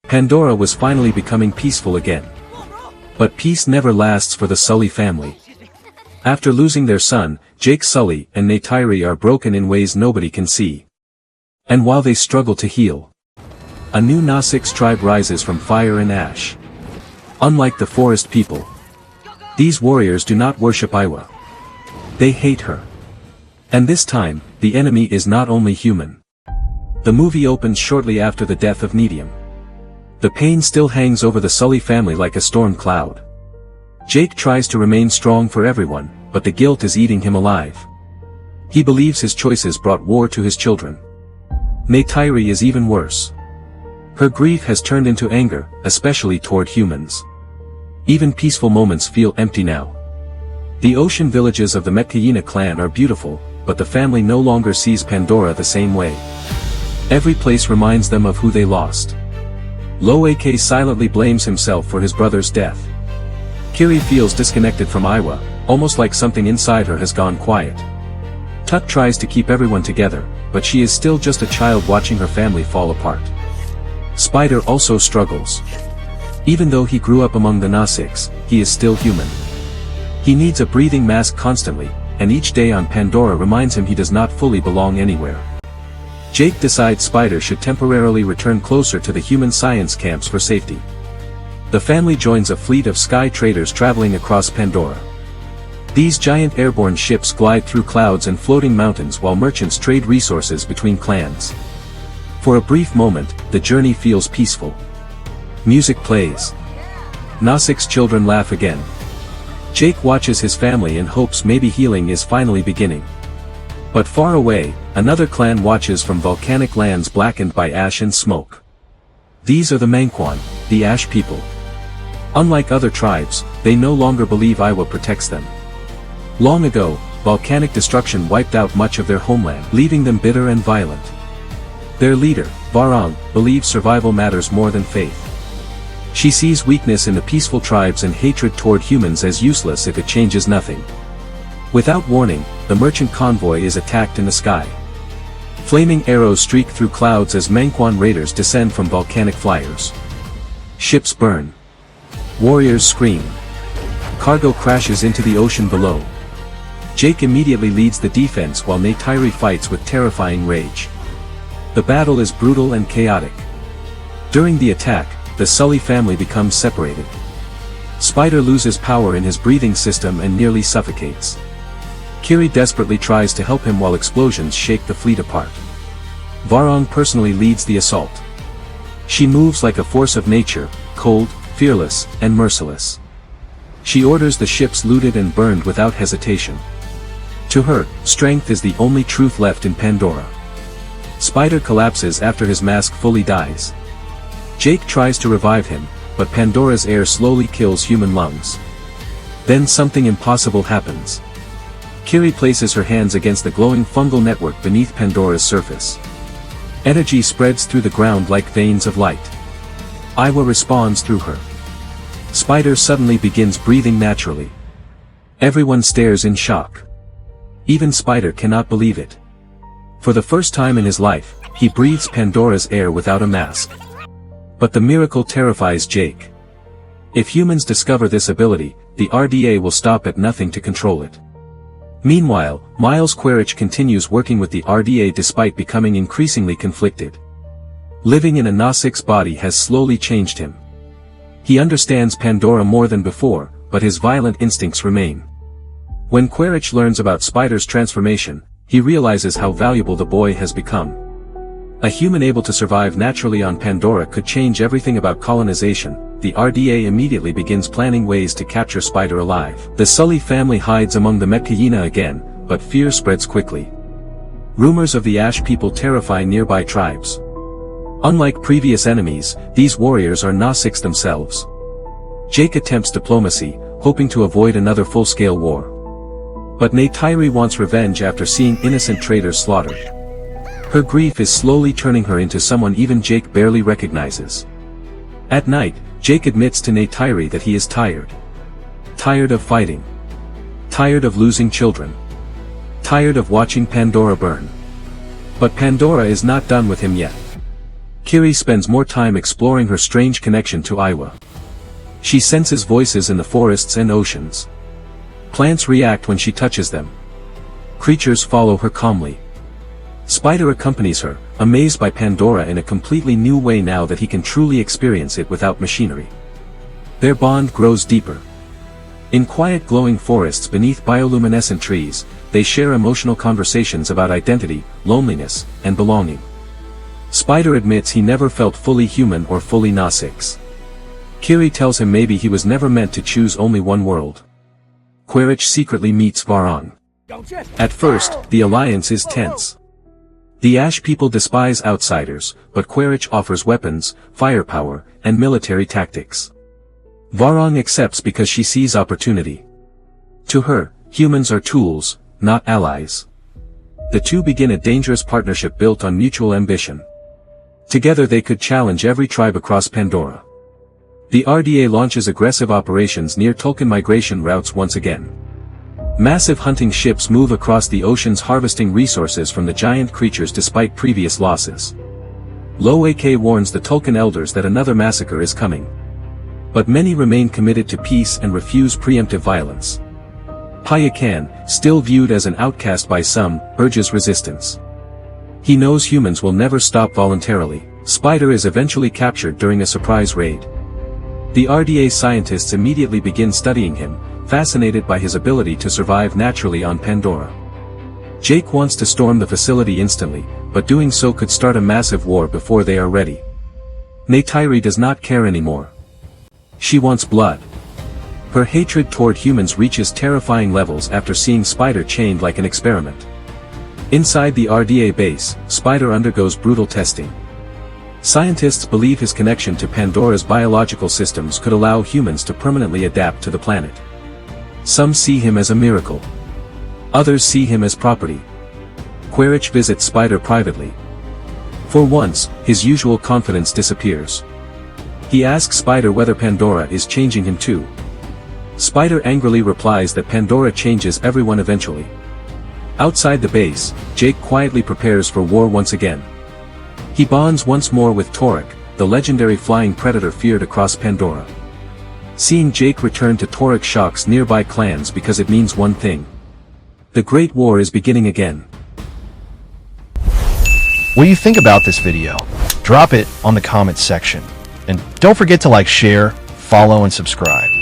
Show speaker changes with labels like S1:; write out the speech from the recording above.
S1: Pandora was finally becoming peaceful again. But peace never lasts for the Sully family. After losing their son, Jake Sully and Neytiri are broken in ways nobody can see. And while they struggle to heal, a new Nausicaa tribe rises from fire and ash. Unlike the forest people, these warriors do not worship Iwa. They hate her. And this time, the enemy is not only human. The movie opens shortly after the death of Nedium. The pain still hangs over the Sully family like a storm cloud. Jake tries to remain strong for everyone, but the guilt is eating him alive. He believes his choices brought war to his children. Neytiri is even worse. Her grief has turned into anger, especially toward humans. Even peaceful moments feel empty now. The ocean villages of the Metkayina clan are beautiful, but the family no longer sees Pandora the same way. Every place reminds them of who they lost. Loak silently blames himself for his brother's death. Kiri feels disconnected from Iwa, almost like something inside her has gone quiet. Tut tries to keep everyone together, but she is still just a child watching her family fall apart. Spider also struggles. Even though he grew up among the Nausicaa, he is still human. He needs a breathing mask constantly, and each day on Pandora reminds him he does not fully belong anywhere. Jake decides Spider should temporarily return closer to the human science camps for safety. The family joins a fleet of sky traders traveling across Pandora. These giant airborne ships glide through clouds and floating mountains while merchants trade resources between clans. For a brief moment, the journey feels peaceful. Music plays. Nausicaa's children laugh again. Jake watches his family and hopes maybe healing is finally beginning. But far away, another clan watches from volcanic lands blackened by ash and smoke. These are the Mangquan, the Ash people. Unlike other tribes, they no longer believe Iwa protects them. Long ago, volcanic destruction wiped out much of their homeland, leaving them bitter and violent. Their leader, Varang, believes survival matters more than faith. She sees weakness in the peaceful tribes and hatred toward humans as useless if it changes nothing. Without warning, the merchant convoy is attacked in the sky. Flaming arrows streak through clouds as Mangquan raiders descend from volcanic flyers. Ships burn. Warriors scream. Cargo crashes into the ocean below. Jake immediately leads the defense while Neytiri fights with terrifying rage. The battle is brutal and chaotic. During the attack, the Sully family becomes separated. Spider loses power in his breathing system and nearly suffocates. Kiri desperately tries to help him while explosions shake the fleet apart. Varang personally leads the assault. She moves like a force of nature, cold, fearless, and merciless. She orders the ships looted and burned without hesitation. To her, strength is the only truth left in Pandora. Spider collapses after his mask fully dies. Jake tries to revive him, but Pandora's air slowly kills human lungs. Then something impossible happens. Kiri places her hands against the glowing fungal network beneath Pandora's surface. Energy spreads through the ground like veins of light. Iwa responds through her. Spider suddenly begins breathing naturally. Everyone stares in shock. Even Spider cannot believe it. For the first time in his life, he breathes Pandora's air without a mask. But the miracle terrifies Jake. If humans discover this ability, the RDA will stop at nothing to control it. Meanwhile, Miles Quaritch continues working with the RDA despite becoming increasingly conflicted. Living in a Nausicaa's body has slowly changed him. He understands Pandora more than before, but his violent instincts remain. When Quaritch learns about Spider's transformation, he realizes how valuable the boy has become. A human able to survive naturally on Pandora could change everything about colonization. The RDA immediately begins planning ways to capture Spider alive. The Sully family hides among the Metkayina again, but fear spreads quickly. Rumors of the Ash people terrify nearby tribes. Unlike previous enemies, these warriors are Nausicaa themselves. Jake attempts diplomacy, hoping to avoid another full-scale war. But Neytiri wants revenge after seeing innocent traders slaughtered. Her grief is slowly turning her into someone even Jake barely recognizes. At night, Jake admits to Neytiri that he is tired. Tired of fighting. Tired of losing children. Tired of watching Pandora burn. But Pandora is not done with him yet. Kiri spends more time exploring her strange connection to Iwa. She senses voices in the forests and oceans. Plants react when she touches them. Creatures follow her calmly. Spider accompanies her, amazed by Pandora in a completely new way now that he can truly experience it without machinery. Their bond grows deeper. In quiet glowing forests beneath bioluminescent trees, they share emotional conversations about identity, loneliness, and belonging. Spider admits he never felt fully human or fully Nausix. Kiri tells him maybe he was never meant to choose only one world. Quaritch secretly meets Varang. At first, the alliance is tense. The Ash people despise outsiders, but Quaritch offers weapons, firepower, and military tactics. Varang accepts because she sees opportunity. To her, humans are tools, not allies. The two begin a dangerous partnership built on mutual ambition. Together they could challenge every tribe across Pandora. The RDA launches aggressive operations near Tulkun migration routes once again. Massive hunting ships move across the oceans harvesting resources from the giant creatures despite previous losses. Lo AK warns the Tulkun elders that another massacre is coming. But many remain committed to peace and refuse preemptive violence. Payakan, still viewed as an outcast by some, urges resistance. He knows humans will never stop voluntarily. Spider is eventually captured during a surprise raid. The RDA scientists immediately begin studying him, fascinated by his ability to survive naturally on Pandora. Jake wants to storm the facility instantly, but doing so could start a massive war before they are ready. Neytiri does not care anymore. She wants blood. Her hatred toward humans reaches terrifying levels after seeing Spider chained like an experiment. Inside the RDA base, Spider undergoes brutal testing. Scientists believe his connection to Pandora's biological systems could allow humans to permanently adapt to the planet. Some see him as a miracle. Others see him as property. Quaritch visits Spider privately. For once, his usual confidence disappears. He asks Spider whether Pandora is changing him too. Spider angrily replies that Pandora changes everyone eventually. Outside the base, Jake quietly prepares for war once again. He bonds once more with Torek, the legendary flying predator feared across Pandora. Seeing Jake return to Torek shocks nearby clans because it means one thing. The Great War is beginning again.
S2: What do you think about this video? Drop it on the comments section. And don't forget to like, share, follow, and subscribe.